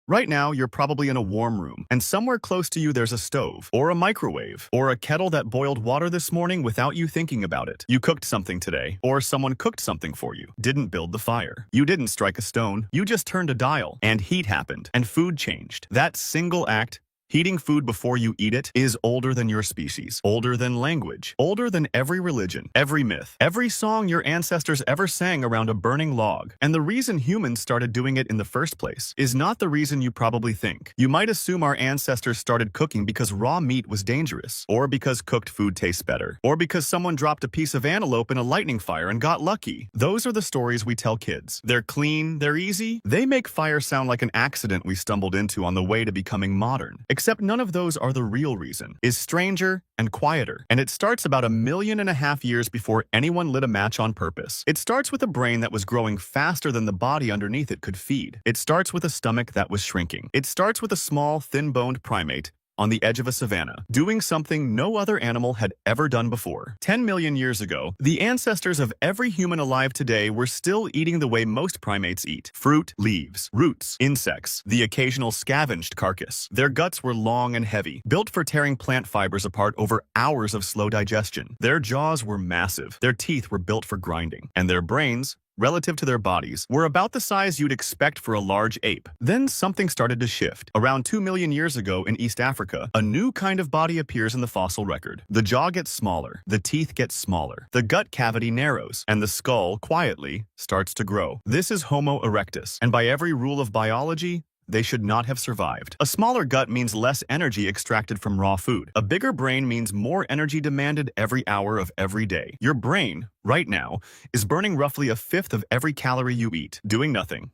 Right now, you're probably in a warm room, and somewhere close to you there's a stove, or a microwave, or a kettle that boiled water this morning without you thinking about it. You cooked something today, or someone cooked something for you. Didn't build the fire. You didn't strike a stone. You just turned a dial, and heat happened, and food changed. That single act, heating food before you eat it, is older than your species, older than language, older than every religion, every myth, every song your ancestors ever sang around a burning log. And the reason humans started doing it in the first place is not the reason you probably think. You might assume our ancestors started cooking because raw meat was dangerous, or because cooked food tastes better, or because someone dropped a piece of antelope in a lightning fire and got lucky. Those are the stories we tell kids. They're clean, they're easy, they make fire sound like an accident we stumbled into on the way to becoming modern. Except none of those are the real reason. Is stranger and quieter. And it starts about 1.5 million years before anyone lit a match on purpose. It starts with a brain that was growing faster than the body underneath it could feed. It starts with a stomach that was shrinking. It starts with a small, thin-boned primate on the edge of a savanna, doing something no other animal had ever done before. 10 million years ago, the ancestors of every human alive today were still eating the way most primates eat: fruit, leaves, roots, insects, the occasional scavenged carcass. Their guts were long and heavy, built for tearing plant fibers apart over hours of slow digestion. Their jaws were massive, their teeth were built for grinding, and their brains, relative to their bodies, were about the size you'd expect for a large ape. Then something started to shift. Around 2 million years ago in East Africa, a new kind of body appears in the fossil record. The jaw gets smaller, the teeth get smaller, the gut cavity narrows, and the skull, quietly, starts to grow. This is Homo erectus, and by every rule of biology, they should not have survived. A smaller gut means less energy extracted from raw food. A bigger brain means more energy demanded every hour of every day. Your brain, right now, is burning roughly 1/5 of every calorie you eat, doing nothing.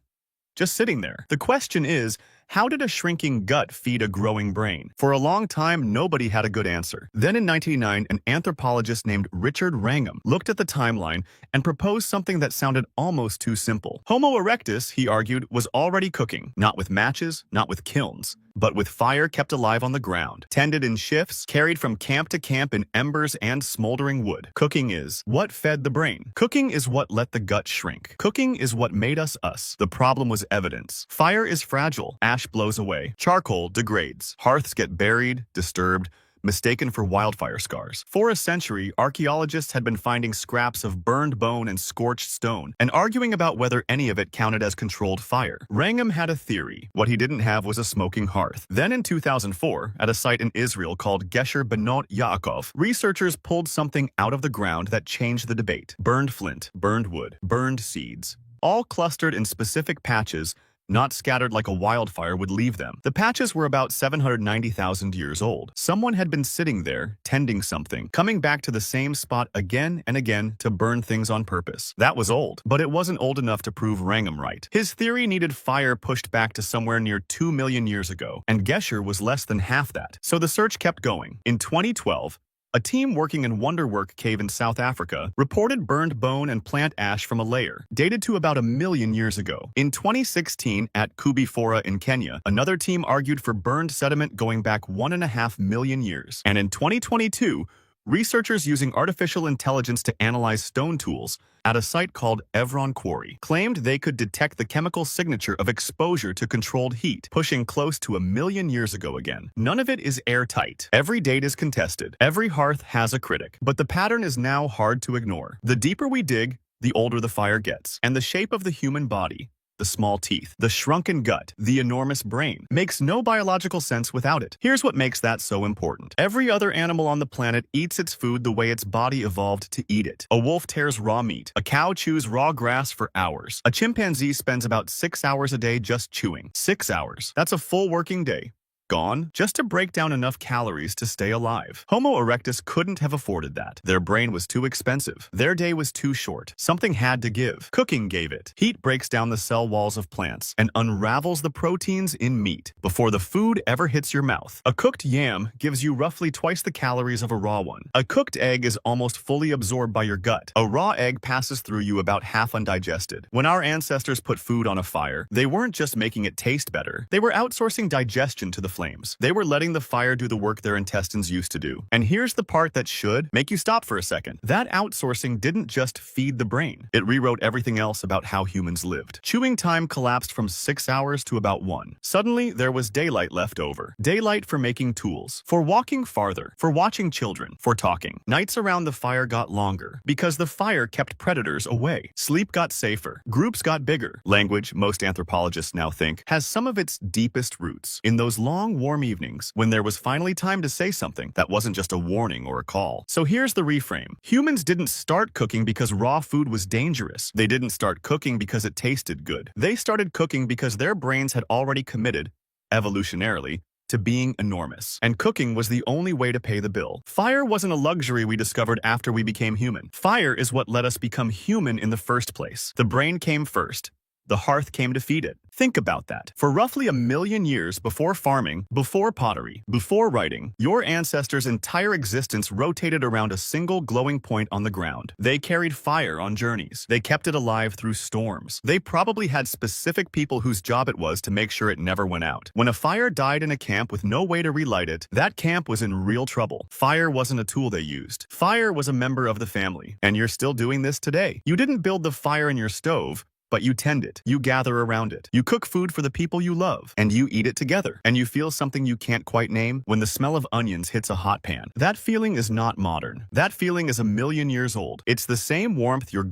Just sitting there. The question is, how did a shrinking gut feed a growing brain? For a long time, nobody had a good answer. Then in 1989, an anthropologist named Richard Wrangham looked at the timeline and proposed something that sounded almost too simple. Homo erectus, he argued, was already cooking, not with matches, not with kilns, but with fire kept alive on the ground, tended in shifts, carried from camp to camp in embers and smoldering wood. Cooking is what fed the brain. Cooking is what let the gut shrink. Cooking is what made us us. The problem was evidence. Fire is fragile. Ash blows away. Charcoal degrades. Hearths get buried, disturbed, mistaken for wildfire scars. For a century, archaeologists had been finding scraps of burned bone and scorched stone, and arguing about whether any of it counted as controlled fire. Wrangham had a theory. What he didn't have was a smoking hearth. Then in 2004, at a site in Israel called Gesher Benot Yaakov, researchers pulled something out of the ground that changed the debate. Burned flint, burned wood, burned seeds, all clustered in specific patches, not scattered like a wildfire would leave them. The patches were about 790,000 years old. Someone had been sitting there, tending something, coming back to the same spot again and again to burn things on purpose. That was old, but it wasn't old enough to prove Wrangham right. His theory needed fire pushed back to somewhere near 2 million years ago, and Gesher was less than half that. So the search kept going. In 2012, a team working in Wonderwork Cave in South Africa reported burned bone and plant ash from a layer dated to about 1 million years ago. In 2016, at Kubifora in Kenya, another team argued for burned sediment going back 1.5 million years. And in 2022, researchers using artificial intelligence to analyze stone tools at a site called Evron Quarry claimed they could detect the chemical signature of exposure to controlled heat, pushing close to 1 million years ago again. None of it is airtight. Every date is contested. Every hearth has a critic. But the pattern is now hard to ignore. The deeper we dig, the older the fire gets. And the shape of the human body, the small teeth, the shrunken gut, the enormous brain, makes no biological sense without it. Here's what makes that so important. Every other animal on the planet eats its food the way its body evolved to eat it. A wolf tears raw meat. A cow chews raw grass for hours. A chimpanzee spends about 6 hours a day just chewing. 6 hours. That's a full working day. Gone, just to break down enough calories to stay alive. Homo erectus couldn't have afforded that. Their brain was too expensive. Their day was too short. Something had to give. Cooking gave it. Heat breaks down the cell walls of plants and unravels the proteins in meat before the food ever hits your mouth. A cooked yam gives you roughly twice the calories of a raw one. A cooked egg is almost fully absorbed by your gut. A raw egg passes through you about half undigested. When our ancestors put food on a fire, they weren't just making it taste better. They were outsourcing digestion to the flames. They were letting the fire do the work their intestines used to do. And here's the part that should make you stop for a second. That outsourcing didn't just feed the brain. It rewrote everything else about how humans lived. Chewing time collapsed from 6 hours to about 1. Suddenly, there was daylight left over. Daylight for making tools, for walking farther, for watching children, for talking. Nights around the fire got longer because the fire kept predators away. Sleep got safer. Groups got bigger. Language, most anthropologists now think, has some of its deepest roots in those long, warm evenings when there was finally time to say something that wasn't just a warning or a call. So here's the reframe. Humans didn't start cooking because raw food was dangerous. They didn't start cooking because it tasted good. They started cooking because their brains had already committed, evolutionarily, to being enormous. And cooking was the only way to pay the bill. Fire wasn't a luxury we discovered after we became human. Fire is what let us become human in the first place. The brain came first. The hearth came to feed it. Think about that. For roughly 1 million years before farming, before pottery, before writing, your ancestors' entire existence rotated around a single glowing point on the ground. They carried fire on journeys. They kept it alive through storms. They probably had specific people whose job it was to make sure it never went out. When a fire died in a camp with no way to relight it, that camp was in real trouble. Fire wasn't a tool they used. Fire was a member of the family. And you're still doing this today. You didn't build the fire in your stove, but you tend it, you gather around it, you cook food for the people you love, and you eat it together. And you feel something you can't quite name when the smell of onions hits a hot pan. That feeling is not modern. That feeling is 1 million years old. It's the same warmth your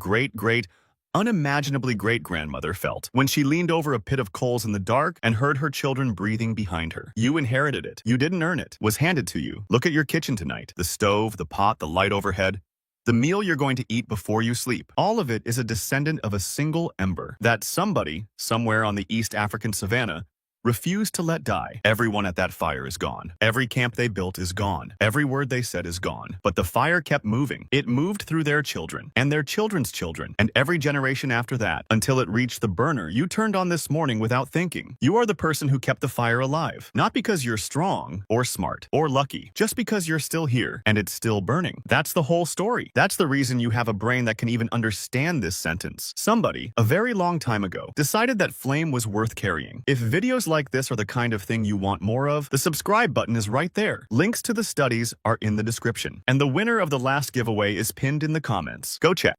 unimaginably great-grandmother felt when she leaned over a pit of coals in the dark and heard her children breathing behind her. You inherited it. You didn't earn it. It was handed to you. Look at your kitchen tonight. The stove, the pot, the light overhead. The meal you're going to eat before you sleep. All of it is a descendant of a single ember that somebody, somewhere on the East African savannah, refused to let die. Everyone at that fire is gone. Every camp they built is gone. Every word they said is gone. But the fire kept moving. It moved through their children, and their children's children, and every generation after that, until it reached the burner you turned on this morning without thinking. You are the person who kept the fire alive. Not because you're strong, or smart, or lucky, just because you're still here, and it's still burning. That's the whole story. That's the reason you have a brain that can even understand this sentence. Somebody, a very long time ago, decided that flame was worth carrying. If videos like this are the kind of thing you want more of, the subscribe button is right there. Links to the studies are in the description. And the winner of the last giveaway is pinned in the comments. Go check.